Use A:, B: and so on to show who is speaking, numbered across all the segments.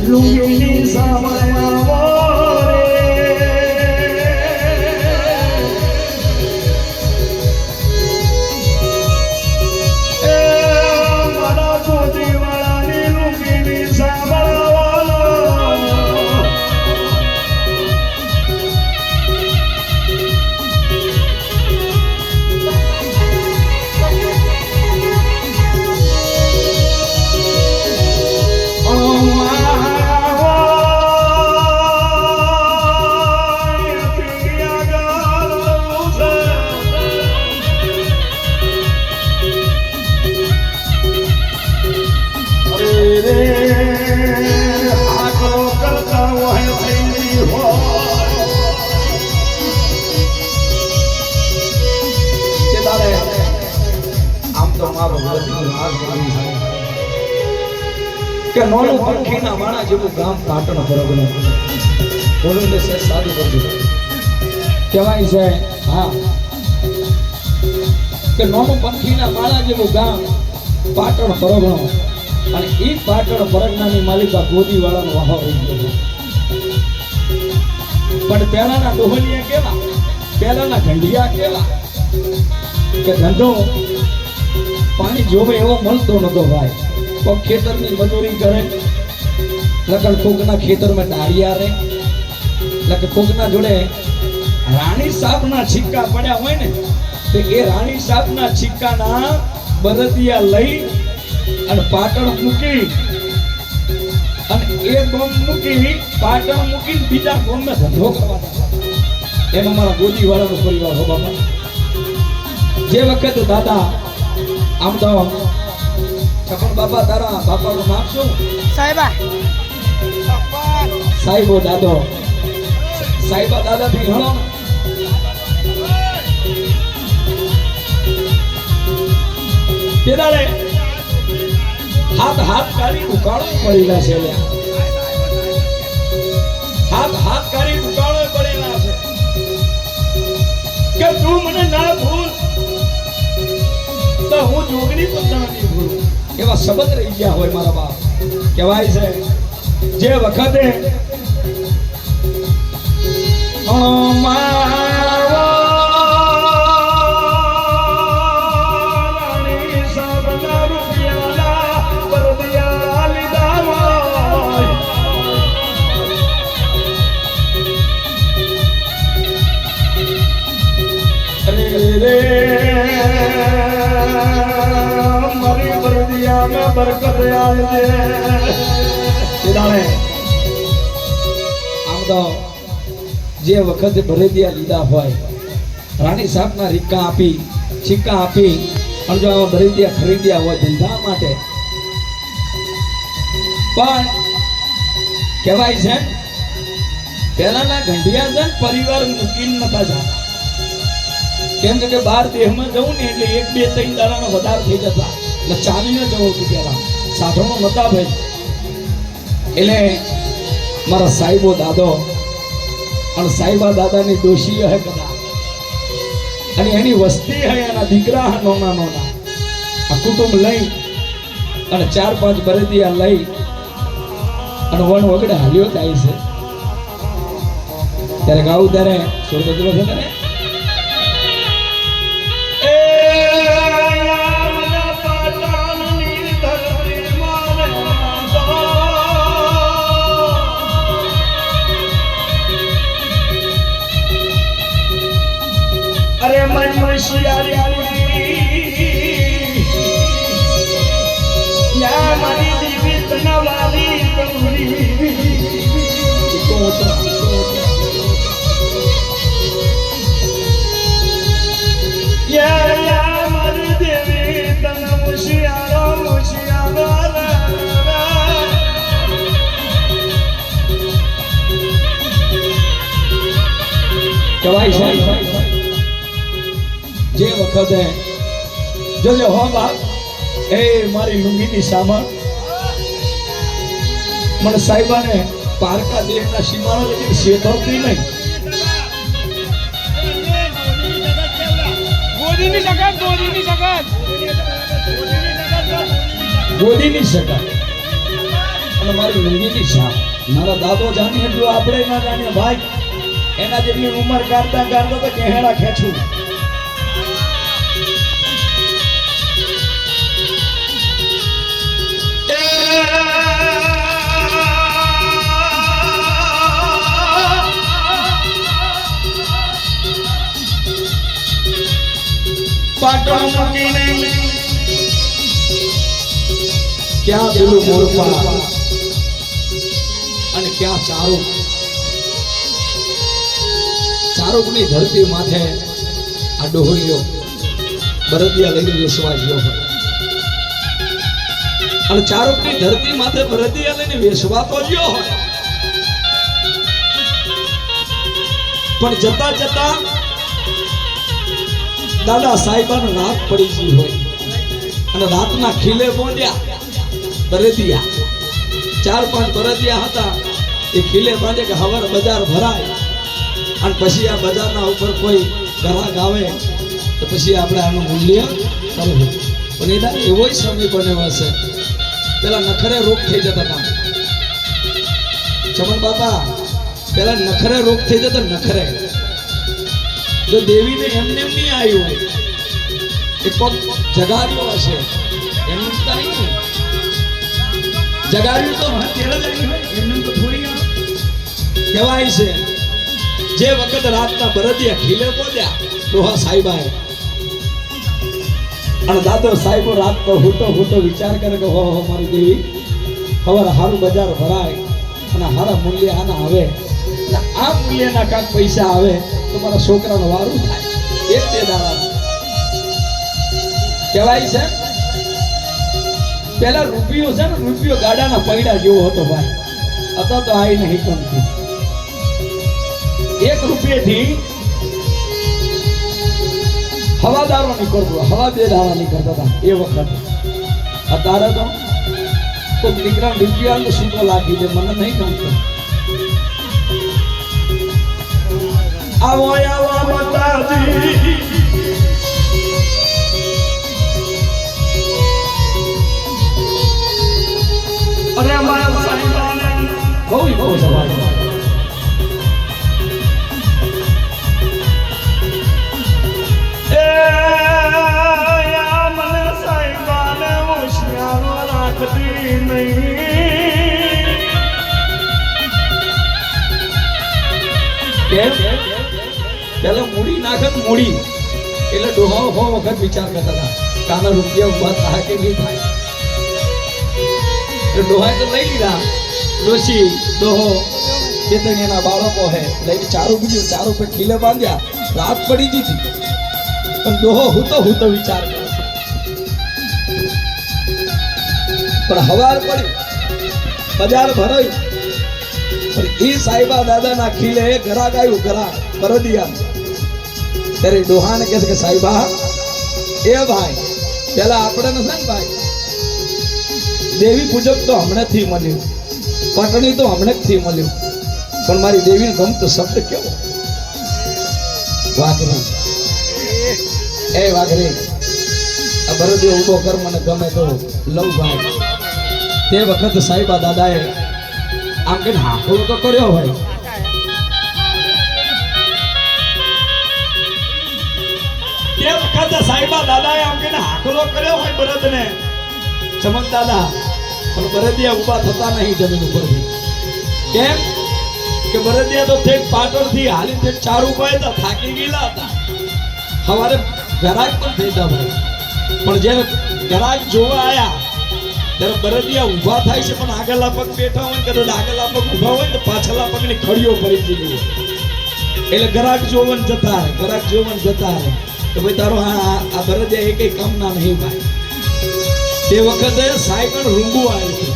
A: લુંગીની સામાયા કે નોનું પંખીના માણા જેવું ગામ પાટણ પરગણો બોલું ને સર સાદું કરજો કહેવાય છે હા કે નોનું પંખીના માણા જેવું ગામ પાટણ પરગણો અને એ પાટણ પરગણાની માલિકા ગોદીવાળાનો વાહો રહી ગયો પણ પહેલાના ડોહલિયા કેવા પહેલાના ઘંડિયા કેવા કે ધંધો પાણી જોવે એવો મળતો નતો ભાઈ કોઈ ખેતરની મજૂરી કરે લગન કોકના ખેતરમાં ડાળિયા રે લગન કોકના જોડે રાણી સાહેબના સિક્કા પડ્યા હોય ને તો એ રાણી સાહેબના સિક્કાના બરદિયા લઈ અને પાટણ મૂકી અને એ ગોમ મૂકી પાટણ મૂકીને બીજા ગોમને ધંધો કરવા એમાં મારા ગોદીવાળાનો પરિવાર હો બાપા જે વખત દાદા આમ તો છપન બાપા તારા બાપાનું નામ શું
B: સાહેબા
A: સાહેબો દાદો સાહેબા દાદા થી ઘણો તેદાળે હાથ કાઢી ઉકાળો પડેલા છે હાથ કાઢી ઉકાળો પડેલા છે કે તું મને ના ભૂલ તો હું જોગની પણ નહીં ભૂલું એવા શબ્દ રહી ગયા હોય મારા બાપ કહેવાય છે જે વખતે બરકત આવે આમ તો જે વખતે ભરેદિયા લીધા હોય રાણી સાહેબના રીકા આપી સિક્કા આપી અને જો ભરેદિયા ખરીદ્યા હોય ધંધા માટે પણ કહેવાય છે પહેલાના ઘંટિયા છે પરિવાર મૂકીને નતા જતા કેમ કે બહાર દેહમાં જવું ને એટલે 1 2 3 દાડાનો વધારે થઈ જતા એટલે ચાલીને જવું હતું પેલા સાધનો નતા ભાઈ એટલે મારા સાહેબો દાદો અને સાહેબા દાદાની ડોશી હે કદા અને એની વસ્તી હે એના દીકરા નોના આ કુટુંબ લઈ અને 4 5 બરેદિયા લઈ અને વણ વગડે હાલ્યો જાય છે ત્યારે ગાવું ત્યારે સુર બદલો છે ને અરે મન યા મારી દેવી તનવાલી કુરી કહેવાય છે જે વખતે જોજો હો બાપ એ મારી લુંગીની સામાન મને સાહેબાને પારકા દેહના સીમાડો લગી શેતવતી નહીં ગોદીની સગા અને મારી લુંગીની છાપ મારા દાદો જાણી એટલું આપણે ના જાણીએ ભાઈ એના જેટલી ઉંમર કાઢતા કાઢતા તો કહેડા ખેંચું પાટણ મૂકીને ક્યાં પેલું મોરપા અને ક્યાં ચારુકની ધરતી માથે આ ડોહલીઓ બરદિયા લઈને વેસવા ગયો હોય અને ચારુકની ધરતી માથે બરદિયા લઈને વેસવા તો ગયો હોય પણ જતા જતા દાદા સાહેબાને રાત પડી ગઈ હોય અને રાતના ખીલે પહોંચ્યા બરદિયા 4-5 બરદિયા હતા એ ખીલે બાંધે કે હવાર બજાર ભરાય અને પછી આ બજારના ઉપર કોઈ ગ્રાહક આવે તો પછી આપણે આનું મૂલ્ય કરવું પણ એના એવો સમય બન્યો હશે પેલા નખરે રોગ થઈ જતા કામ ચમન બાપા પેલા નખરે રોગ થઈ જતા નખરે જો દેવીને એમને એમ નહીં આવ્યું હોય એ કોક જગાડ્યો હશે એમનું કાંઈ નહીં જગાડ્યું તો એમનું તો થોડી કહેવાય છે જે વખત રાતના બરદિયા ખીલે પહોંચ્યા ડોહા સાહેબાએ અને દાદો સાહેબો રાત પર હુતો વિચાર કરે કે હો મારી દેવી ખબર હારું બજાર ભરાય અને હારા મૂલ્ય આના આવે અને આ મૂલ્યના કાંક પૈસા આવે તો મારા છોકરાનું વારું થાય એક તે દાડા કહેવાય છે પેલા રૂપિયો છે ને રૂપિયો ગાડાના પૈડા જેવો હતો ભાઈ અત્યારે તો આઈ નહીં કમતી 1 રૂપિયાથી હવાદારો નીકળતો હવા બે દાડા નીકળતા હતા એ વખત અત્યારે તો દીકરા રૂપિયાનો સૂતો લાગી દે મને નહીં ગમતો આવો માતાજી અરે મારા સાહેબાને બહુ સવાલ મને સાહેબાને હોશિયારો રાખતી નહીં કેમ પેલા મૂડી નાખત મૂડી એટલે ડોહાઓ હો વખત વિચાર કરતા હતા કાના રૂપિયા ઉભા થાય કે નહીં થાય ડોહાએ તો લઈ લીધા ડોશી ડોહો બે ત્રણ એના બાળકો હે લઈને ચારો પે ખીલે બાંધ્યા રાત પડી ગઈ હતી પણ ડોહો હુતો વિચાર કરે પણ હવાર પડી બજાર ભરાઈ પણ એ સાહેબા દાદાના ખીલે ઘરાક આવ્યું ઘરાક બરદિયા ત્યારે ડોહાને કહે છે કે સાહેબા એ ભાઈ પેલા આપણે ને ભાઈ દેવી પૂજક તો હમણાંથી મળ્યું પાટણી તો હમણાંથી મળ્યું પણ મારી દેવીને ગમતો શબ્દ કેવો વાઘરી એ વાઘરી આ બરદિયો ઊભો કર મને ગમે તો લઉં ભાઈ તે વખત સાહેબા દાદાએ આમ કે હાકલો તો કર્યો હોય તે વખત સાહેબા દાદાએ આમ કે હાકલો કર્યો હોય બરદને ચમક દાદા પણ બરદિયા ઊભા થતા નહીં જમીન ઉપરથી કેમ કે બરદિયા તો ઠેક પાટણથી હાલી ઠેક 4 ઉભા હતા થાકી ગયેલા હતા સવારે ગરાક પણ થઈ ગયા ભાઈ પણ જ્યારે ગરાક જોવા આયા ત્યારે બરદિયા ઊભા થાય છે પણ આગળના પગ બેઠા હોય કે આગળના પગ ઊભા હોય તો પાછળના પગની ખડીઓ પડી ગઈ એટલે ગરાક જોવન જતા રહે તો ભાઈ તારો આ બરદિયા એકેય કામના નહીં ભાઈ તે વખતે સાયકલ રૂંગું આવ્યું હતું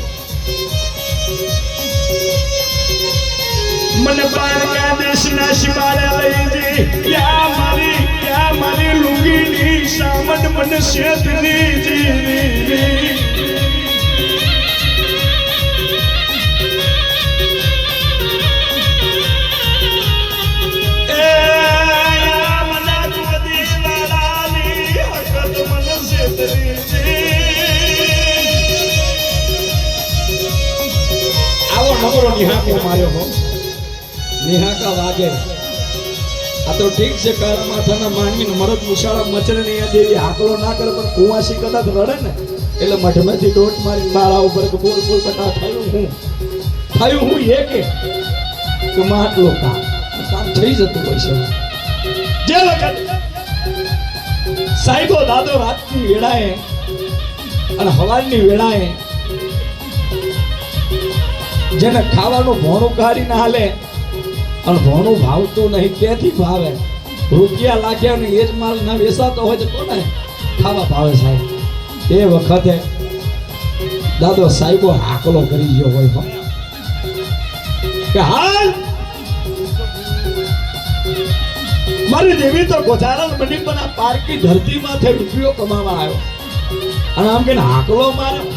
A: મને બાર કાદે
B: કૃષ્ણ શિવારે લઈ ત્યાં મારી લુંગીની સામન મને શેતરી
A: નબરો નિહાકો માર્યો હો નિહાકા વાગે આ તો ઠીક છે કાળા માથાના માનવીને મરદ મુશાળા મચરે ને દેવી હાકલો ના કરે પણ કુવાસી કદાચ રડે ને એટલે મઠમાંથી દોટ મારી બાળા ઉપર કે બોલ બોલ બટા થયું હું કે માટલો કામ થઈ જતું હોય છે
B: જે વખત
A: સાહેબો દાદો રાતની વેળાએ અને હવારની વેળાએ જેને ખાવાનું ભોણું કાઢી ના હાલે અને ભોણું ભાવતું નહીં ક્યાંથી ભાવે રૂપિયા લાખ્યા ને એ જ માલ ના વેચાતો હોય તો કોને ખાવા ભાવે સાહેબ એ વખતે દાદો સાહેબો હાકલો કરી ગયો હોય કે હાલ મારી દેવી તો ગોજારણ બની પણ આ પારકી ધરતીમાંથી રૂપિયો કમાવા આવ્યો અને આમ કે હાકલો માર્યો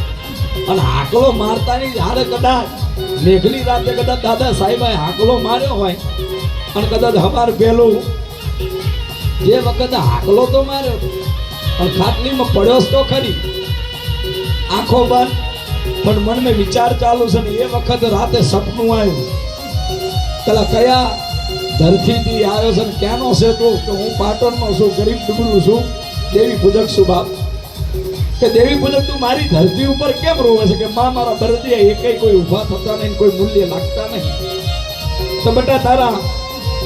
A: અને હાકલો મારતાની હારે કદાચ મેઘલી રાતે કદાચ દાદા સાહેબે હાકલો માર્યો હોય અને કદાચ હવાર પેલું જે વખતે હાકલો તો માર્યો અને ખાટલીમાં પડ્યો તો ખરી આંખો બંધ પણ મનમાં વિચાર ચાલુ છે ને એ વખતે રાતે સપનું આવ્યું પેલા કયા ધરતીથી આવ્યો છે ને ક્યાંનો છે તું કે હું પાટણનો છું ગરીબ ડુબલું છું દેવી પૂજક છું બાપ કે દેવી પૂજક તું મારી ધરતી ઉપર કેમ રોવે છે કે માં મારા બરદિયા એકેય કોઈ ઊભા થતા નહીં કોઈ મૂલ્ય લાગતા નહીં તો બેટા તારા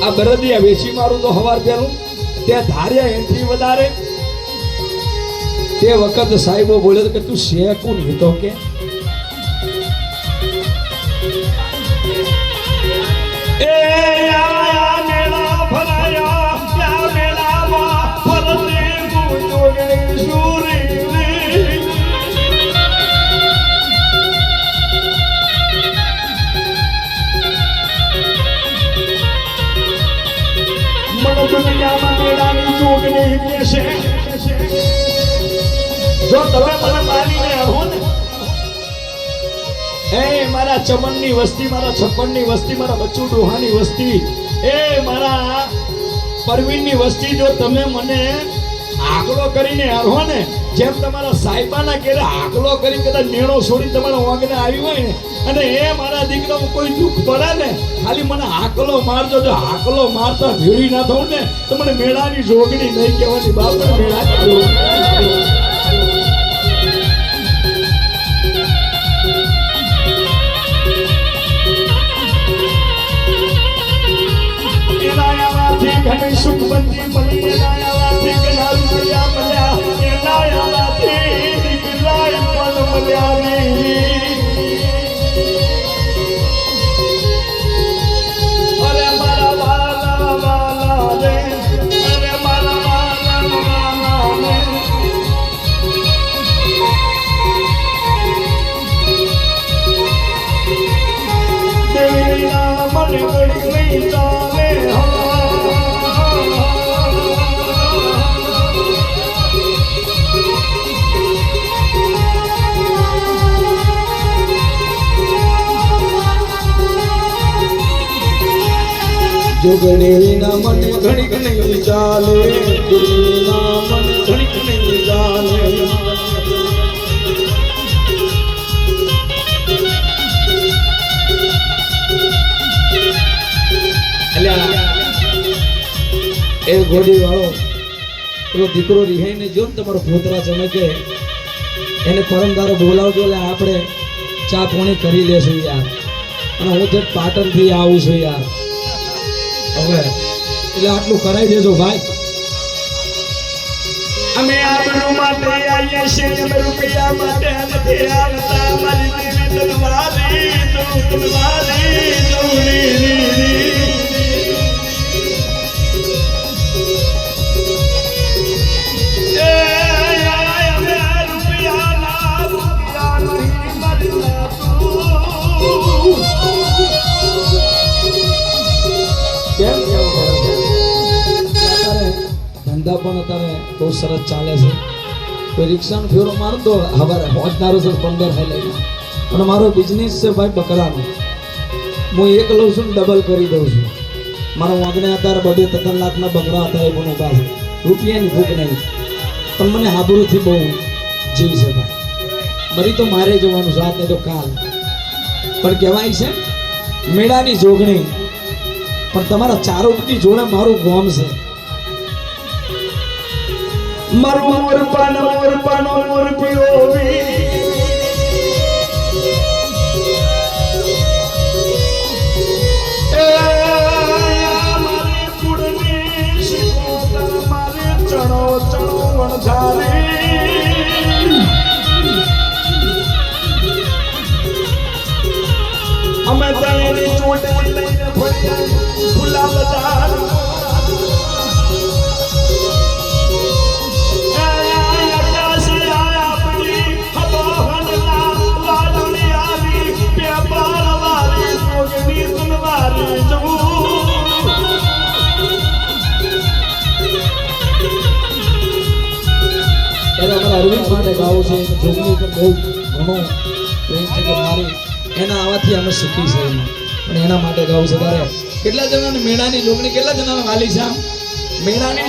A: આ બરદિયા વેચી મારું તો હવાર પેલું તે ધાર્યા એનથી વધારે તે વખત સાહેબો બોલે કે તું શેકું નહીં તો કે જો તમે મને મારીને આવો ને એ મારા ચમનની વસ્તી મારા છપ્પનની વસ્તી મારા બચ્ચુ ડોહાની વસ્તી એ મારા પરવીનની વસ્તી જો તમે મને આકલો કરીને આવો ને જેમ તમારા સાહેબાના ઘેરે આકલો કરી કદાચ નેણો છોડી તમારા વાંગને આવી હોય ને અને એ મારા દીકરાઓ કોઈ દુઃખ પડે ને ખાલી મને આકલો મારજો જો આકલો મારતા ભેળી ના થવું ને તો મને મેળાની જોગણી નહીં કહેવાની બાપ મેળાની જોગણી ઘણી સુખ બંધી મળી એનાયાથી ઘણા રૂપિયા મળ્યા એનાયાથી દીકરાય પણ મળ્યા અરે મારા વાલા વાલા રે અરે મારા વાલા વાલા રે દેવીના મને ગળી ચાલે જોગણીના મને ઘણી ઘણી ચાલે જોગણીના મને ઘણી ઘણી ચાલે એ ઘોડી વાળો પેલો દીકરો રિહાઈને જો ને તમારો ભોતરા ચમકે એને પરમદારો બોલાવજો એટલે આપણે ચા પાણી કરી લેશું યાર અને હું જે પાટણથી આવું છું યાર હવે એટલે આટલું કરાવી દેજો ભાઈ અમે આબરૂ માટે આવીએ છીએ અમે રૂપિયા માટે નથી આવતા મારી દેવી તલવારી કેમ પણ અત્યારે બહુ સરસ ચાલે છે કોઈ રિક્ષાનો ફેરો મારો તો હવારે પહોંચનારો છે 15 હાઈ લઈને અને મારો બિઝનેસ છે ભાઈ બકરાનો હું એક લઉં છું ને ડબલ કરી દઉં છું મારા વાંગને અત્યારે 2-3 લાખના બકરા અત્યારે પણ ઉભા છે રૂપિયાની ભૂખ નહીં પણ મને હાબુરુથી બહુ જીવ છે ભાઈ મરી તો મારે જવાનું છે આજ તો કાલ પણ કહેવાય છે મેળાની જોગણી પણ તમારા ચારોટની જોડે મારું ગોમ છે
B: મારું મોરપાનો મોરપીઓ મારી કુડની શિકોતર મારે ચણો વણઝારી અમે તૈયારી ચોટે લઈને ફર્યા ફૂલા બજાર
A: અરવિંદ માટે ગાવું છે જોગણી પર બહુ ઘણો પ્રેમ છે કે મારી એના આવાથી અમે સુખી છે પણ એના માટે ગાવું છે ત્યારે કેટલા જણાને મેળાની જોગણી કેટલા જણાને વાલી છે મેળાની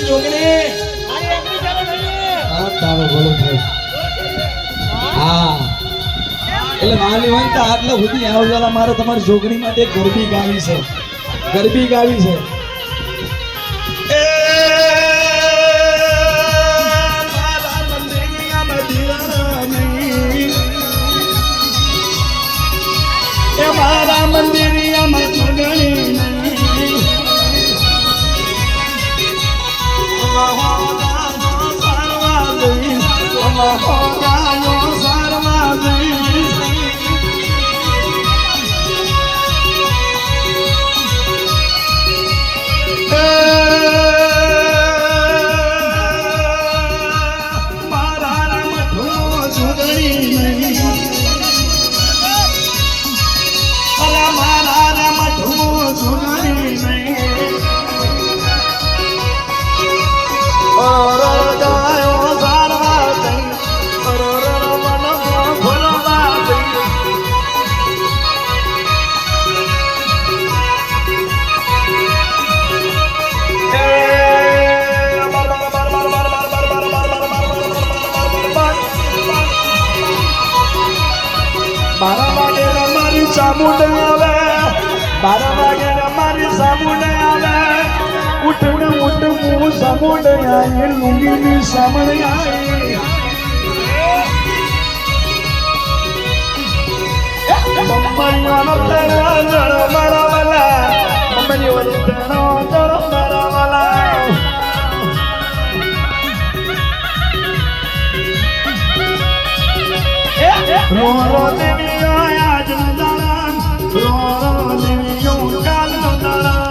A: જોગણી હા તારો બોલો ભાઈ હા એટલે વાલી હોય તો આટલા સુધી આવવાલા મારે તમારી જોગણી માટે ગરબી ગાવી છે
B: મારા મંદિરિયામાં જોગણી મારી સામુંડ આવે ઉઠને ઉઠ હું સામુંડ આઈ લુંગીની સામણ આઈ મમ્મણીઓનો તણો જળ મારા વાલા મમ્મણીઓનો તણો જળ મારા વાલા રો દેવીઓ આજ દાડા રો દેવીઓ કાલ દાડા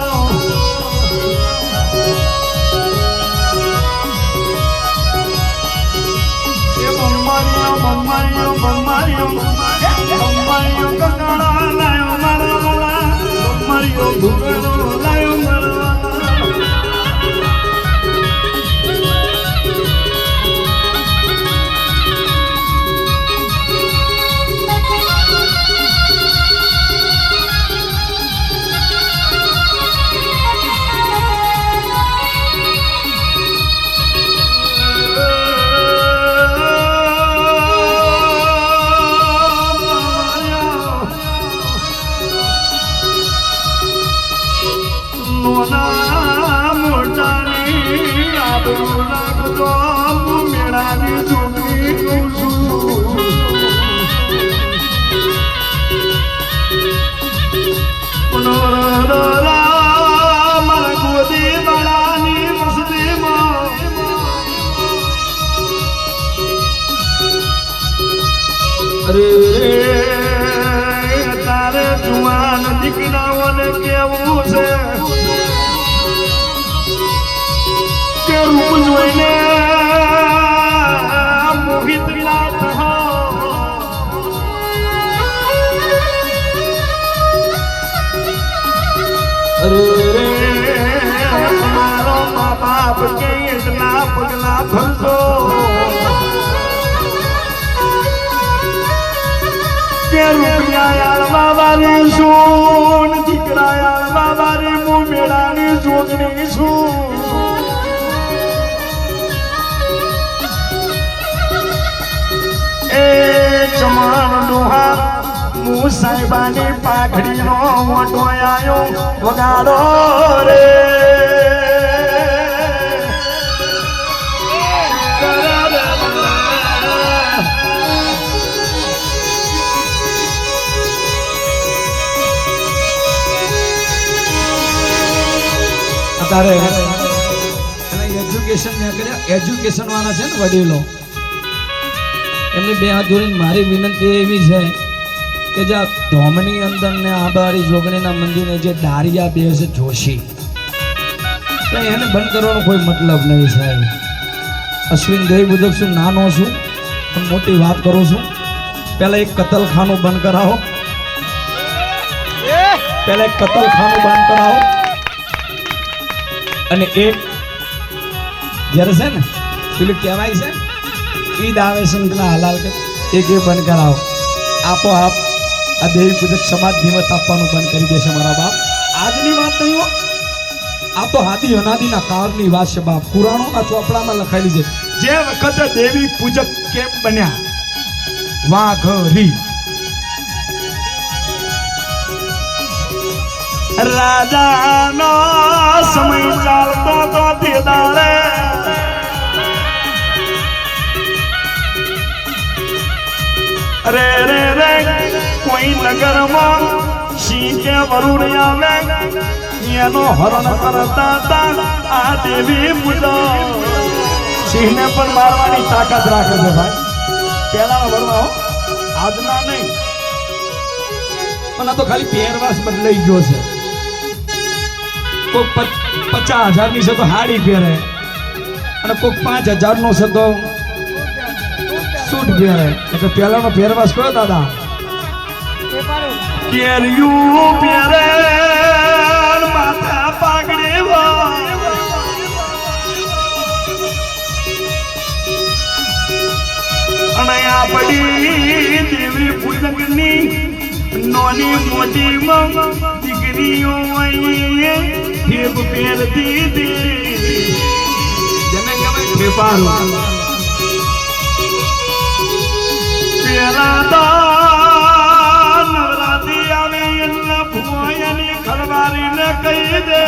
B: એ મમ્મણીઓ કકડા લાયો મારા વાલા મમ્મણીઓ ભૂગડો લાયો મારા તારે જુવાન દીકરાઓને કેવું છે કે રૂપ જોઈને મોહિત ના થા અરે તમારો મા બાપ કે પગલા ભરજો કે રૂપિયા આળવા વાળી છું દીકરા આળવા વાળી હું મેળાની જોગણી છું એ ચમાણ ડોહા હું સાહેબાની પાઘડીનો મોટો આયો વગાડો રે
A: અત્યારે એજ્યુકેશન મેં કર્યા એજ્યુકેશન વાળા છે ને વડીલો એમની બે હાથ જોડીને મારી વિનંતી એવી છે કે જ્યાં ધોમની અંદર ને આબારી જોગણીના મંદિરે જે દારિયા બે છે જોશી તો એને બંધ કરવાનો કોઈ મતલબ નહીં સાહેબ અશ્વિન દેવી મુજબ શું નાનો છું પણ મોટી વાત કરું છું પહેલા એક કતલખાનું બંધ કરાવો પહેલા એક કતલખાનું બંધ કરાવો અને એક જ્યારે છે ને પેલું કહેવાય છે ઈદ આવે સંતના હલાલ કે એક એ બંધ કરાવો આપોઆપ આ દેવી પૂજક સમાજ દિવસ આપવાનું બંધ કરી દેશે મારા બાપ આજની વાત નહીં હો આ તો હાદી અનાદિના કાળની વાત છે બાપ પુરાણોના ચોપડામાં લખાયેલી છે
B: જે વખતે દેવી પૂજક કેમ બન્યા વાઘરી રાજાનો સમય ચાલતો તો દેદારે રે રે રે કોઈ નગરમાં સિંહ કે વરુણ આવે એનો હરણ કરતા હતા આ દેવી પૂજક સિંહને પણ મારવાની તાકાત રાખે છે ભાઈ પહેલાના વરવા હો આજના નહીં
A: પણ આ તો ખાલી પહેરવાસ બદલાઈ ગયો છે કોઈક 50,000 ની છે તો હાડી પહેરે અને કોઈક 5,000 નો છે તો સૂટ પહેરે એટલે પહેલાનો પહેરવાસ કયો દાદા
B: કેરિયું પહેરે માથા પાઘડી અને આપણી દેવી પૂજકની નોની મોટી દીકરીઓ ઠેપ પહેરતી હતી
A: જેને કહેવાય ઠેપારું
B: પેલા તો નવરાત્રી આવે એટલે ભુવાયાની ખલવારીને કહી દે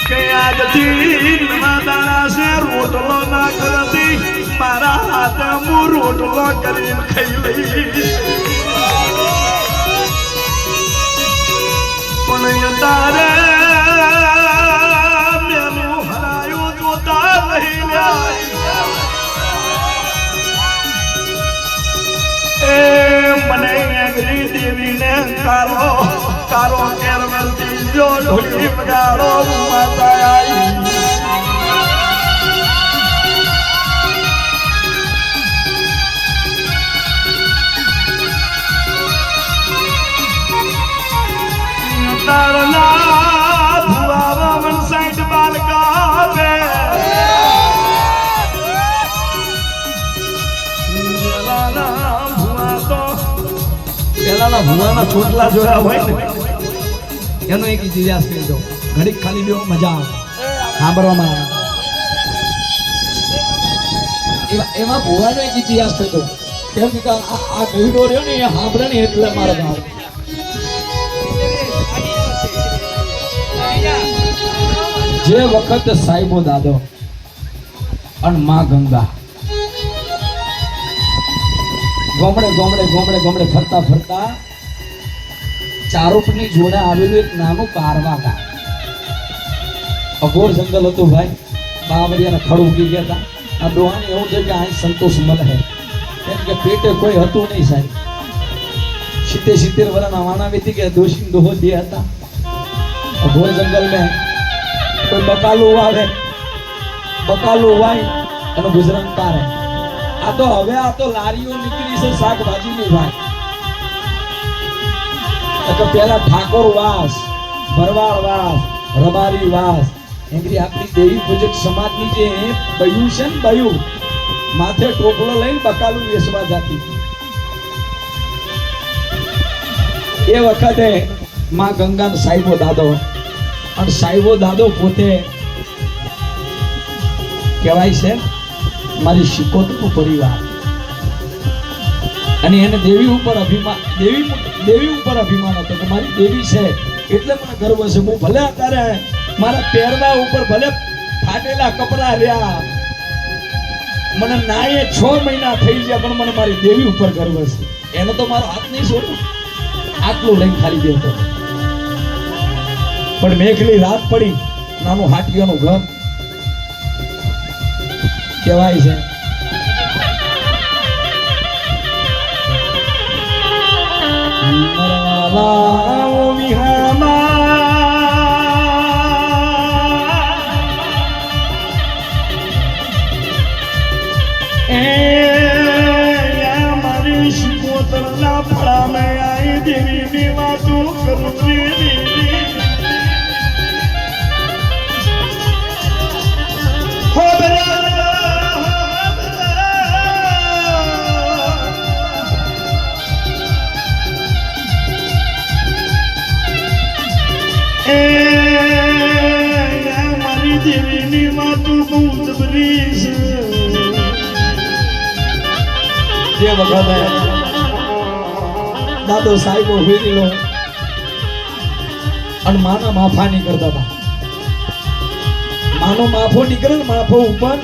B: કે આજથી નવા દાડા છે રોટલો ના કરતી મારા હાથે હું રોટલો કરીને ખાઈ લઈશ પણ તારે મેલું હરાયું જોતા નહીં એ મને એગરી દેવીને કારો કારો કેરવલથી જો ઢોલી બગાડો માતા આવી તારના ભુવા મન સાઈડ બાલકા બે
A: પહેલાના ભુવાના ચોટલા જોયા હોય ને એનો એક ઇતિહાસ કહી દો ઘડીક ખાલી લ્યો મજા આવે સાંભળવામાં આવે એમાં ભુવાનો એક ઇતિહાસ કહી દો કેમ કે આ ગહીડો રહ્યો ને એ સાંભળે ને એટલે મારા ગામ જે વખત સાહેબો દાદો અને માં ગંગા ગોમડે ગોમડે ગોમડે ગોમડે ફરતા ફરતા ચારોપની જોડે આવેલું એક નાનું કારવા ગામ અઘોર જંગલ હતું ભાઈ બાવળિયાને ખડ ઉગી ગયા હતા આ ડોહાને એવું છે કે આ સંતોષ મળે કેમ કે પેટે કોઈ હતું નહીં સાહેબ 70 વર્ષના વાના વીતી ગયા દોષી દોહો દે હતા અઘોર જંગલ में કોઈ બકાલું આવે બકાલું વાય અને ગુજરાન તારે આ તો હવે આ તો લારીઓ નીકળી છે શાકભાજીની ભાઈ તો પેલા ઠાકોર વાસ ભરવાડ વાસ, રબારી વાસ, એંગરી આપણી દેવી પૂજક સમાજની જે બયું છે ને બયું માથે ટોપલો લઈને બકાલું વેચવા જાતી. એ વખતે માં ગંગાનો સાહેબો દાદો, અને સાહેબો દાદો પોતે કહેવાય છે મારી શિકોતરનો પરિવાર, અને એને દેવી ઉપર અભિમાન, દેવી ઉપર અભિમાન હતો કે મારી દેવી છે એટલે મને ગર્વ છે. હું ભલે અત્યારે મારા પહેરવા ઉપર ભલે ફાટેલા કપડા રહ્યા, મને નાયે 6 મહિના થઈ ગયા, પણ મને મારી દેવી ઉપર ગર્વ છે. એનો તો મારો હાથ નહીં છોડ્યો, આટલું લઈને ખાલી દેતો. પણ મેઘલી રાત પડી, નાનું હાટીઓનું ઘર કહેવાય છે.
B: મારી શિકોતરના ફળા મેં આઈ દેવીની વાતો કરું દેવી. મારી દેવીની વાતો બહુ જબરી છે.
A: જે વખતે દાદો સાહેબો વીરેલો અને માના માફા નીકળતા હતા. માનો માફો નીકળે ને માફો ઉપર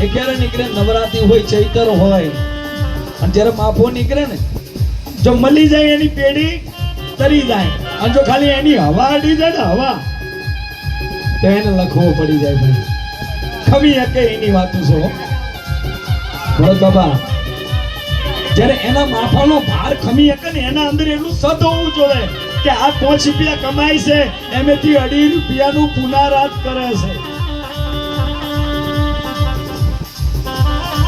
A: એ ક્યારે નીકળે? નવરાત્રી હોય, ચૈતર હોય, અને જ્યારે માફો નીકળે ને જો મળી જાય એની પેઢી તરી જાય, અને જો ખાલી એની હવા અડી જાય ને હવા તો એને લખવો પડી જાય. ભાઈ ખમી હકે એની વાતો છો ભરત બાબા. જ્યારે એના માફાનો ભાર ખમી હકે ને એના અંદર એટલું સત હોવું જોઈએ કે આ 5 રૂપિયા કમાય છે એમેથી 2.5 રૂપિયાનું પુનરાજ કરે છે.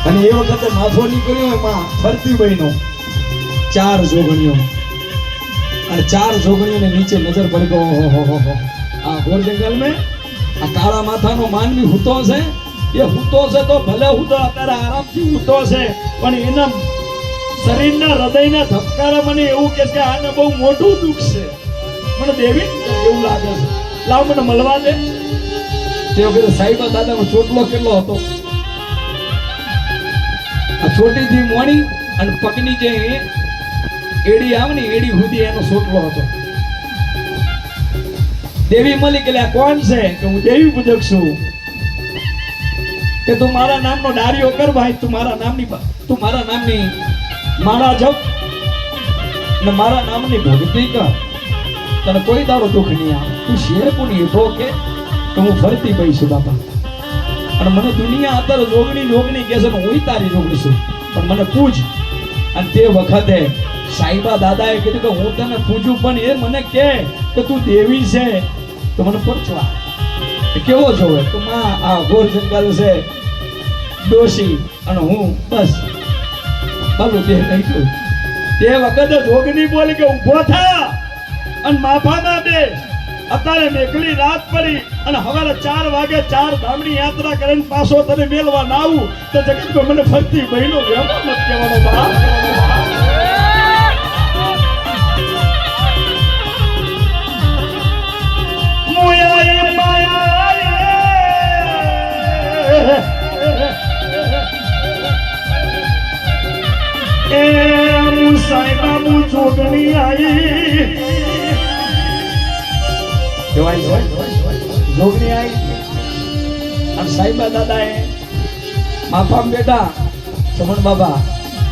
A: અને એ વખતે માફો નીકળ્યો એમાં ફરતી બહેનો 4 જોગણીઓ, અને 4 જોગણીઓને નીચે નજર પડી ગયો, ઓહો આ ઘોર જંગલ મેં આ કાળા માથાનો માનવી હૂતો છે. એ હૂતો છે તો ભલે હૂતો અત્યારે આરામથી હૂતો છે, પણ એના શરીરના હૃદયના ધબકારા મને એવું કે છે આને બહુ મોટું દુઃખ છે. મને દેવી એવું લાગે છે, લાવ મને મળવા દે. તે વખતે સાહેબા દાદાનો ચોટલો કેટલો હતો? આ ચોટીથી મોણી અને પગની જે એડી આવે ને એડી સુધી એનો ચોટલો હતો. દેવી મળી કે આ કોણ છે? કે હું દેવી પૂજક છું. કે તું મારા નામનો ડારિયો કર ભાઈ, તું મારા નામની મારા જપ ને મારા નામની ભક્તિ કર, તને કોઈ દાડો દુઃખ નહીં આવે. તું શેર કોની હેઠો કે હું ફરતી પઈ છું બાપા, અને મને દુનિયા અત્યારે જોગણી કે છે, હું તારી જોગણી છું, પણ મને પૂજ. અને તે વખતે સાહેબા દાદાએ કીધું કે હું તને પૂજું, પણ એ મને કે તું દેવી છે તો મને પરચવા. કેવો જોવે તો માં આ ઘોર જંગલ છે, ડોશી અને હું, બસ બાબુ બે નહીં કહ્યું. તે વખતે જોગણી બોલી કે ઊભો થા અને માફામાં દે. અત્યારે મેઘલી રાત પડી અને સવારે 4 વાગે 4 ધામની યાત્રા કરીને પાછો તને મેલવા ના આવું તો જગતમાં મને ફરતી બહેનો વ્યવહાર મત કહેવાનો બાપ. સાહેબા હું જોગણી આવી કહેવાય છે. જોગણી આવી અને સાહેબા દાદાએ માફામાં બેઠા ચમન બાબા,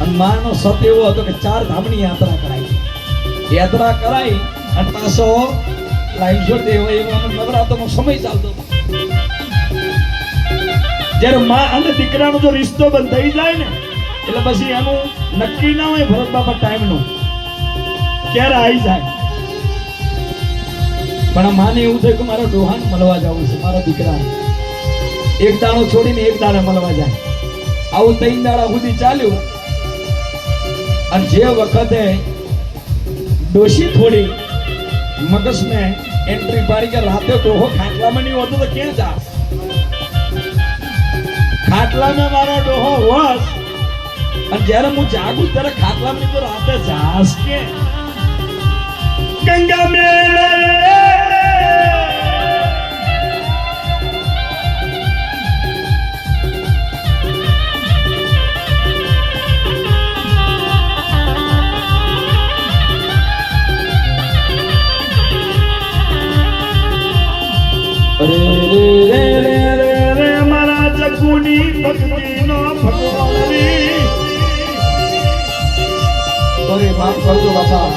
A: અને માનો સત એવો હતો કે 4 ધામની યાત્રા કરાઈ અને પાછો લાઈન જોડે હોય એવો નવરાત્રનો સમય ચાલતો હતો. જ્યારે માં અને દીકરાનો જો રિશ્તો બંધ થઈ જાય ને એટલે પછી એનું નક્કી ના હોય ભરત બાપા ટાઈમનું ક્યારે આવી જાય. પણ આ માને એવું થયું કે મારા ડોહાન મળવા જવું છે, મારા દીકરા એક દાણો છોડીને એક દાડે મળવા જાય. આવું 3 દાડા સુધી ચાલ્યું. અને જે વખતે ડોશી થોડી મગજને એન્ટ્રી પાડી કે રાતે ડોહો ખાટલામાં નહીં હોતો તો ક્યાં જા? ખાટલામાં મારો ડોહો હોસ અને જ્યારે હું જાગું ત્યારે ખાટલામાં તો રાતે જાસ કે ગંગા મેળે
B: રે રે રે રે રે રે મારા જગુની ભક્તિનો ભગવાન રી.
A: અરે માફ કરજો બાપા.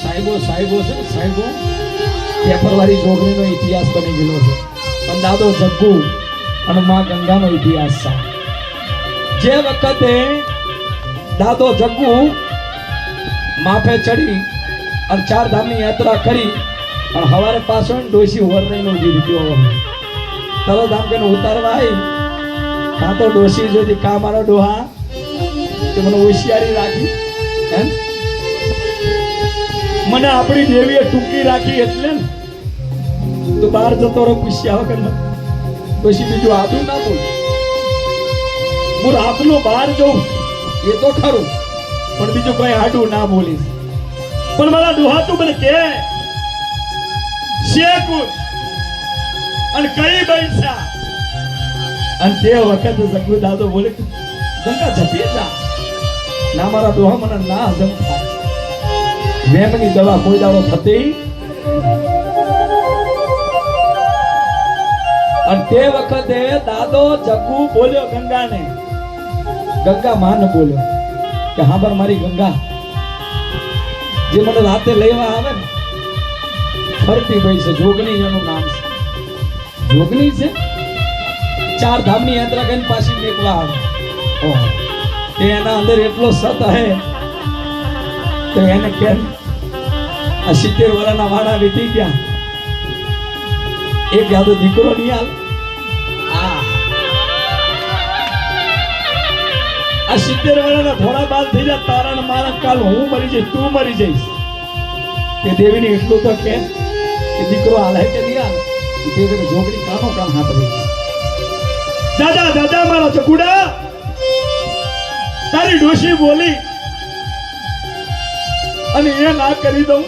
A: સાહેબો સાહેબો છે ને, સાહેબો પેપરવાળી છોકરીનો ઇતિહાસ બની ગયેલો છે. પણ દાદો જગ્ગુ અને માં ગંગાનો ઇતિહાસ છે. જે વખતે દાદો જગ્ગુ માફે ચડી અને 4 ધામની યાત્રા કરી અને હવારે પાછો ડોશી વરણીનો જીત્યો. તરત આમ કે ઉતારવા આવી કાં તો ડોશી જોતી કા મારો ડોહા કે મને હોશિયારી રાખી એમ મને આપણી દેવીએ ટૂંકી રાખી એટલે ને તો બહાર જતો રહો પૂછ્યા વગર પછી બીજું આદું ના બોલ. હું રાતનો બહાર જઉં એ તો ખરું પણ બીજું કઈ આડું ના બોલીશ. પણ મારા ડોહા તું મને કે શેકું અને કઈ પૈસા અને તે વખતે જગ્ગુ દાદો બોલે ગંગા જપી જા ના મારા ડોહા મને ના હજમ થાય. વેમની દવા કોઈ દાડો થતી અને તે વખતે દાદો જગ્ગુ બોલ્યો ગંગાને, ગંગા માને બોલ્યો કે હા પર મારી ગંગા જે મને રાતે લેવા આવે ને ફરતી ભાઈ છે જોગણી એનું નામ છે. જોગણી છે 4 ધામની યાત્રા કરીને પાછી મેકવા આવે. ઓહો તે એના અંદર એટલો સત હે તો એને કેમ આ 70 વર્ષના વાળા વીતી ગયા એક યાદો દીકરો નહીં હાલ. આ 70 વર્ષના થોડા બાદ થઈ જાય તારણ મારા કાલ હું મરી જઈશ તું મરી જઈશ. તે દેવીને એટલું તો કે દીકરો હાલે કે નહીં હાલે. દેવીને જોગણી કાનો કામ હાથ રહી. દાદા દાદા મારા ચકુડા તારી ડોશી બોલી અને એ ના કરી દઉં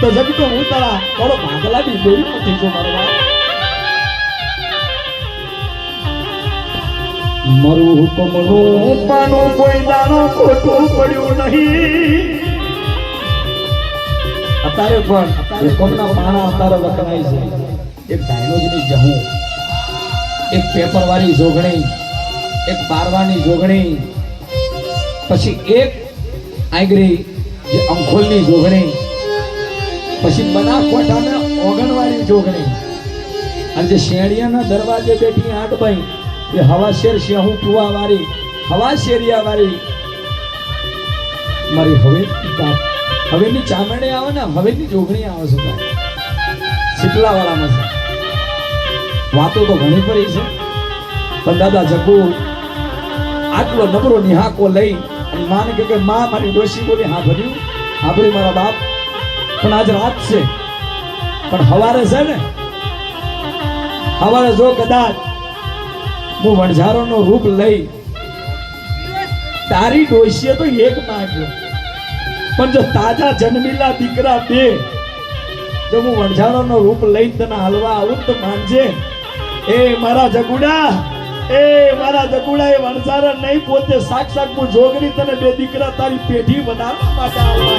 A: તો જગતો હું તારા થોડો ભાગલા બી દેવી નથી જો મારો બાપ. મારું હુકમનું પાનું કોઈ દાણો ખોટું પડ્યું નહીં. અત્યારે પણ હુકમના પાણા અત્યારે વખણાય છે. એક ડાયનોજની જહું, એક પેપરવાળી જોગણી, એક બારવાની જોગણી, પછી એક આંગરી જે અંખોલની જોગણી, પછી બનાસકાંઠાના ઓગણવાળી જોગણી અને જે શેણિયાના દરવાજે બેઠી 8 બાઈ એ હવા શેર શેહું કુવા વાળી હવા શેરિયા વાળી મારી હવેની ચામડે આવે ને હવેની જોગણી આવે છે ભાઈ. શીતલા વાળામાં છે. વાતો તો ઘણી પડી છે પણ દાદા જગ્ગુ આટલો નબળો નિહાકો લઈ અને માને કે માં મારી ડોશી બોલી હા ભર્યું હા ભરી મારા બાપ પણ આજ રાત છે પણ હવારે છે ને હવારે જો કદાચ હું વણઝારોનો રૂપ લઈ તારી ડોશીએ તો એક માંગ્યો પણ જો તાજા જન્મેલા દીકરા 2 જો હું વણઝારોનો રૂપ લઈ તને હાલવા આવું તો માનજે એ મારા જગુડા એ વણઝારા નહીં પોતે સાક્ષાત હું જોગરી તને 2 દીકરા તારી પેઢી બનાવવા માટે હાલવા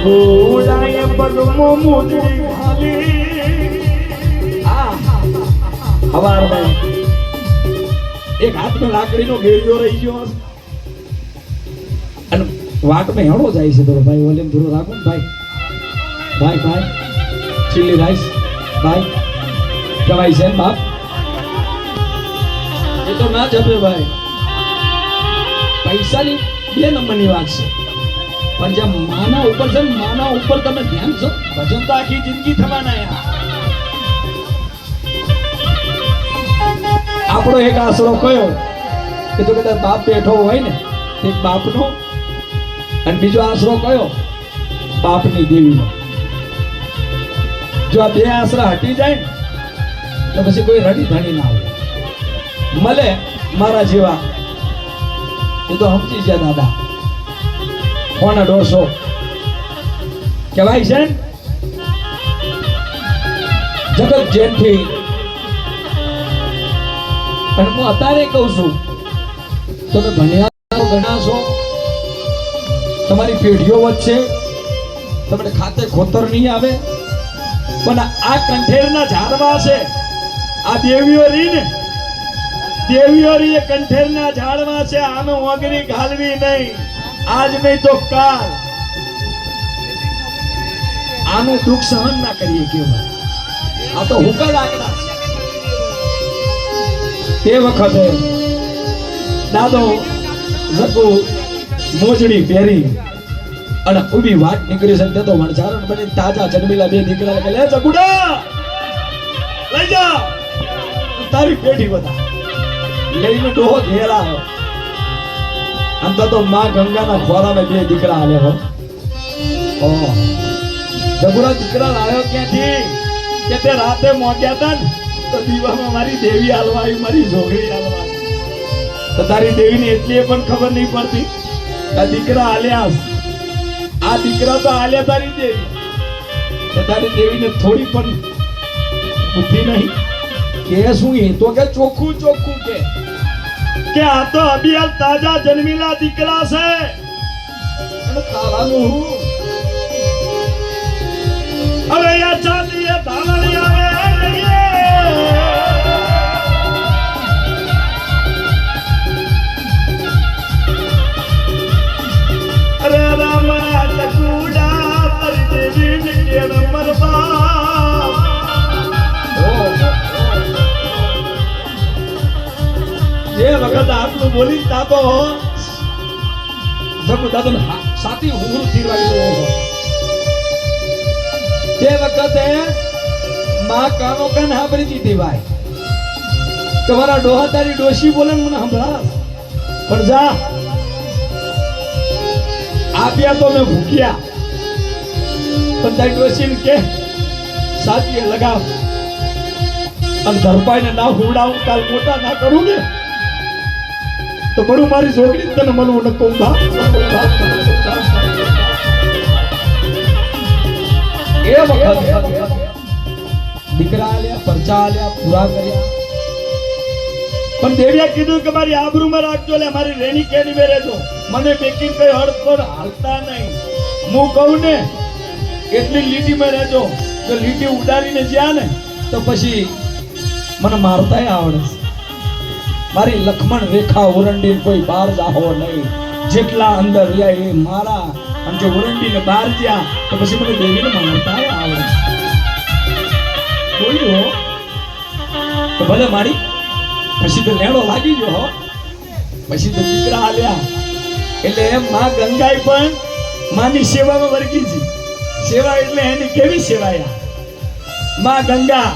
A: ગોડાએ પગમો મુજરી ખાલી. હવારમાં એક હાથમાં લાકડીનો ઘેરિયો રહી ગયો અને વાટમાં હેણો જાય છે. થોડો ભાઈ વોલ્યુમ થોડો રાખો ને ભાઈ ચીલી રાઈસ ભાઈ કવાય છે બાપ એ તો ના જપે ભાઈ પૈસાની 2 નંબરની વાત છે, પણ જે માના ઉપર છે ને, માના ઉપર તમે ધ્યાન છો, ભજન તો આખી જિંદગી થવાના યાર. આપણો એક આશરો કયો કે જો કદાચ બાપ બેઠો હોય ને, એક બાપનો, અને બીજો આશરો કયો બાપની દેવીનો. જો આ 2 આશરા હટી જાય ને તો પછી કોઈ રડી ધણી ના આવે. મળે મારા જેવા એ તો સમજી ગયા દાદા, કોના 150 કહેવાય છે જગત જેનથી. પણ હું અત્યારે કહું છું, તમે ભણ્યા ગણાશો, તમારી પેઢીઓ વચ્ચે તમને ખાતે ખોતર નહીં આવે, પણ આ કંઠેરના ઝાડવા છે, આ દેવીઓ રહી ને, દેવીઓ રહી એ કંઠેરના ઝાડવા છે. આમે ઓગરી ઘાલવી નહીં, આજ નહીં તો કાલ. આનું દુઃખ સહન ના કરીએ કેવું, આ તો હુકા લાકડા. તે વખતે દાદો જગુ મોજડી પહેરી અને ઊભી વાત નીકળી છે. તો વણઝારણ બની તાજા જન્મેલા 2 દીકરા કે લે જગુડા લઈ જા, તારી પેઢી બધા લઈને ડોહો ઘેર આવ્યો. આમ તો માં ગંગાના ખોરામાં 2 દીકરા આવ્યા હો. ઓહ, જગુડા દીકરા લાવ્યો ક્યાંથી કે તે રાતે મોગ્યા હતા ને તો દીવામાં મારી દેવી હાલવા આવી, મારી જોગડી હાલવા આવી. તો તારી દેવીને એટલી પણ ખબર નહીં પડતી આ દીકરા આલ્યા, આ દીકરા તો આલ્યા તારી દેવી. તો તારી દેવીને થોડી પણ બુદ્ધિ નહીં કે શું? એ તો કે ચોખ્ખું ચોખ્ખું કે આ તો અભિયાલ તાજા જન્મેલા દીકરા છે, અને ખાવાનું હું હવે આ ચાલીએ ધાવણી આવે. અરે રામા ટકુડા પર દેવી કેર મરબા. જે વખત આટલું બોલી તાતો જગુ દાદો સાથી ઉમર થીરવાઈ ગયો. તે વખતે માં કાનો કાન સાંભળી દીધી ભાઈ, તમારા ડોહા તારી ડોશી બોલે મને સંભળા, પણ જા આપ્યા તો મેં ભૂખ્યા, પણ તારી ડોશી કે સાચી લગાવ અને ધરપાઈને ના હુવડાવું, કાલ મોટા ના કરું ને તો બડું મારી છોકરી તને મળવું ન કહું. એ વખત દીકરા આલ્યા, પરચા આલ્યા, પૂરા કર્યા, પણ દેવીએ કીધું કે મારી આબરૂમાં રાખજો, લે મારી રેણી કેની મે રહેજો, મને બેકી કઈ હર્ષ પર હાલતા નહીં. હું કહું ને એટલી લીટીમાં રહેજો, જો લીટી ઉડાડીને જ્યાં ને તો પછી મને મારતાય આવડે. મારી લક્ષ્મણ રેખા ઉરંડી કોઈ બહાર જાહો નહીં, જેટલા અંદર રહ્યા એ મારા, અને જો ઉરંડીને બહાર ગયા તો પછી મને દેવીને મારતાય આવડે. બોલ્યો તો ભલે મારી, પછી તો લેણો લાગી ગયો હો. પછી તો દીકરા આલ્યા એટલે એમ માં ગંગાઈ પણ માની સેવામાં વર્ગી છે. સેવા એટલે એની કેવી સેવાયા? માં ગંગા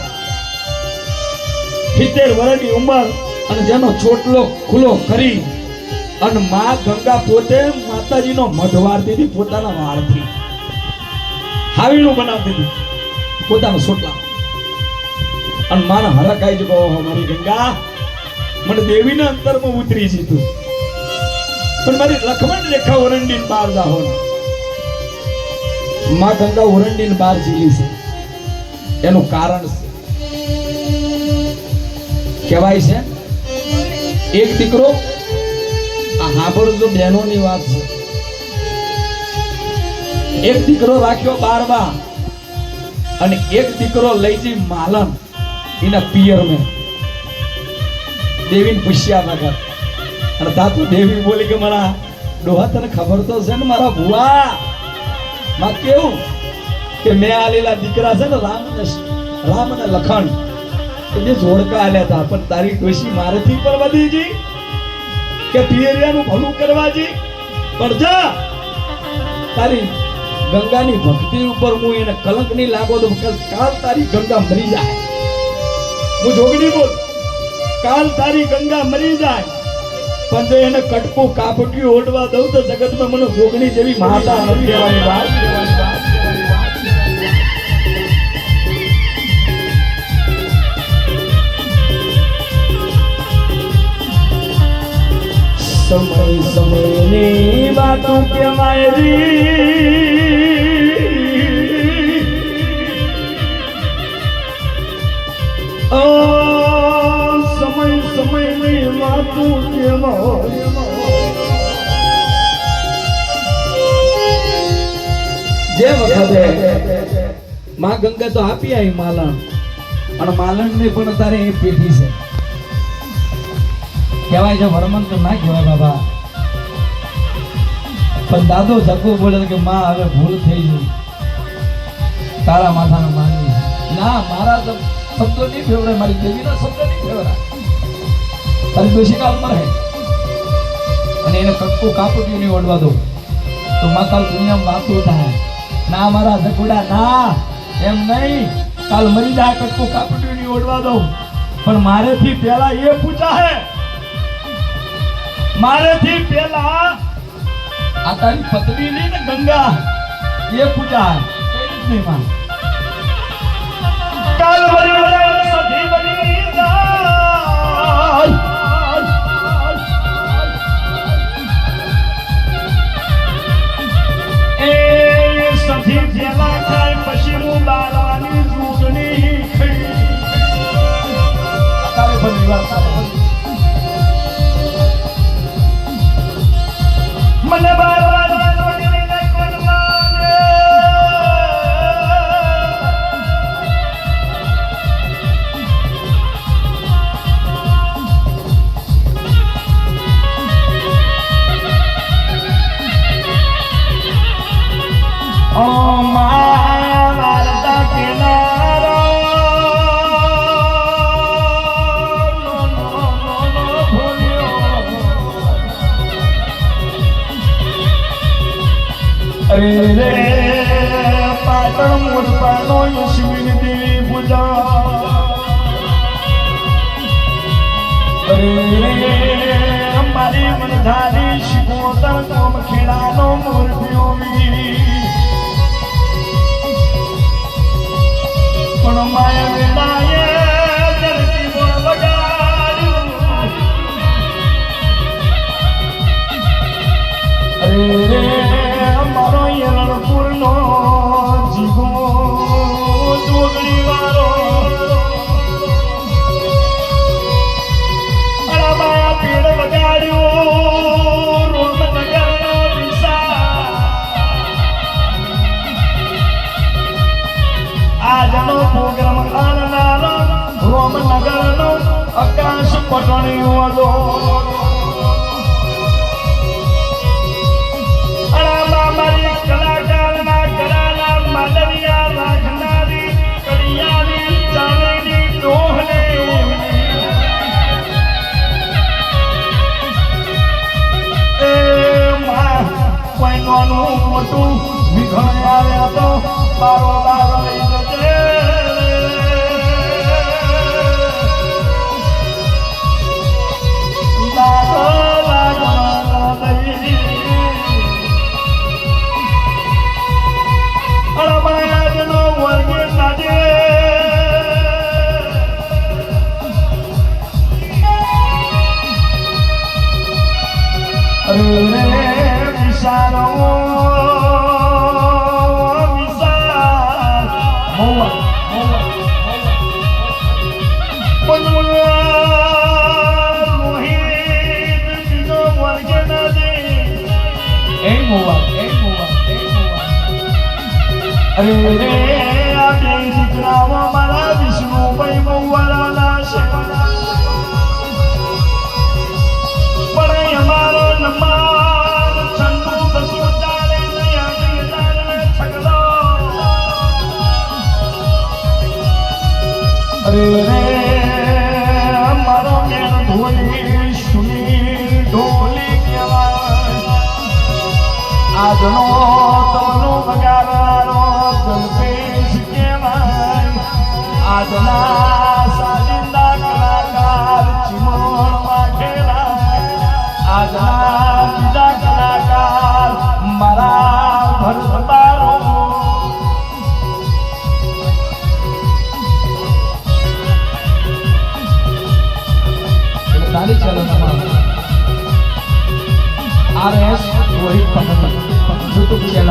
A: 70 વર્ષની ઉંમર અને જેનો ચોટલો ખુલ્લો કરી અને માં ગંગા પોતે માતાજીનો મઢવાર દીધી, પોતાના વાળથી હાવીનું બનાવતી હતી પોતાના ચોટલા. અને માના હરકાઈ જ કહો, મારી ગંગા મને દેવીના અંતરમાં ઉતરી છે તું, પણ મારી લક્ષ્મણ રેખા ઓરંડીને બહાર જાહો. માં ગંગા ઓરંડીને બહાર જીલી છે, એનું કારણ કહેવાય છે એક દીકરો. આ હાંભળજો બહેનોની વાત છે. એક દીકરો રાખ્યો 12 અને એક દીકરો લઈ જઈ માલન એના પિયર મેં. દેવીને પૂછ્યા વગર, અને તાતું દેવી બોલી કે મારા ડોહા તને ખબર તો છે ને મારા ભુવા માં કેવું કે મેં આલેલા દીકરા છે ને રામ અને લખન એ જોડકા આલ્યા હતા, પણ તારી ડોશી મારેથી પણ વધી ગઈ કે પિયરિયાનું ભલું કરવા જી પણ જા તારી ગંગાની ભક્તિ ઉપર હું એને કલંક નહીં લાગો તો કાલ તારી ગંગા મરી જાય. હું જોગણી બોલ, કાલ તારી ગંગા મરી જાય પણ જો એને કટકું કાપટ્યું ઓઢવા દઉં તો જગતમાં મને જોગણી જેવી માતા નથી કહેવાની વાત. સમય સમયની વાતો કહેવાય સમય સમયની વાતો કહેવાય. જે વખતે માં ગંગા તો આપી આવી માલણ અને માલણ ને પણ તારે એ પેઢી છે કહેવાય છે. વરમન તો ના કહેવાય બાબા, પણ દાદો જગો બોલે કે માં હવે ભૂલ થઈ ગઈ, તારા માથાનો માની ના, મારા શબ્દો નહીં ફેવરે, મારી દેવીના શબ્દો નહીં ફેવરા. તારી દોષિકા મરે અને એને કટકું કાપટ્યું નહીં ઓઢવા દો તો માતા દુનિયામાં વાતું થાય. ના મારા જગુડા ના, એમ નહીં, કાલ મરી જાય કટકું કાપટ્યું નહીં ઓઢવા દો પણ મારેથી પહેલા એ પૂછા હે, મારેથી પહેલા આ તારી પત્ની ની ને ગંગા એ પૂજા કઈ રીતની માં કાલ મરી સધી બની જાય એ સધી પહેલા થાય પછી હું બાળવાની જૂઠની તારે બની વાત મને બાર જોડીને કોણવાને ઓ મારા કિનારો અરે રે પાટણ મોરપાનો યશવીર દેવી પૂજા. અરે રે મારી મનધારી શિકોતર કોમ ખેડાનો મોરપીઓ પણ માયા વેલાએ ધરતી મોર વગાડ્યું. અરે રે મારો યરણપુરનો જીગો જોગણી વાળો અળાબાયા પીડ વગાડ્યો રોમનગરનો દિશા. આજનો પ્રોગ્રામ આનનારો રોમનગરનો આકાશ પટણીઓ હતો. મારી કલાકારના ઘરાના માદરિયા રાખનારી કડિયાની ચાંદની ડોહને એ માં કોઈ નાનું મોટું વિઘણ આવ્યા તો બારો બાર લઈ જજે. અરે રે આ બે દીકરાઓ મારા વિષ્ણુભાઈ બહુવાલાના છે પણ અમારો નમાર છંદુ કશું ચાલે નહીં આંગળી ચાલે છગલો. અરે રે અમારો મેણ ધોલી સુની ઢોલ
B: આજનો તમનો વગાડવાનો કલ્પેશ કહેવાય આજના સાજિંદા કલાકાર ચિમોણ વાઘેલા આજના બીજા કલાકાર મારા ભરતારો
A: તારી ચાલો તમારે RS Rohit Patel YouTube channel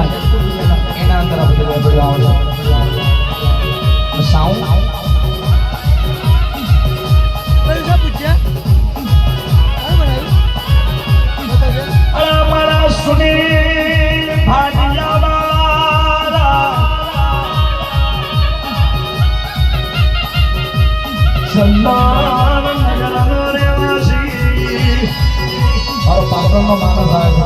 A: એના અંદર આ બધું વિડિયો આવશે સાઉન્ડ
B: મારા સુનીલ ભાટિયાવાળા સંદાન નગરનો રહેવાસી
A: મારો પાટણનો માણસ આવે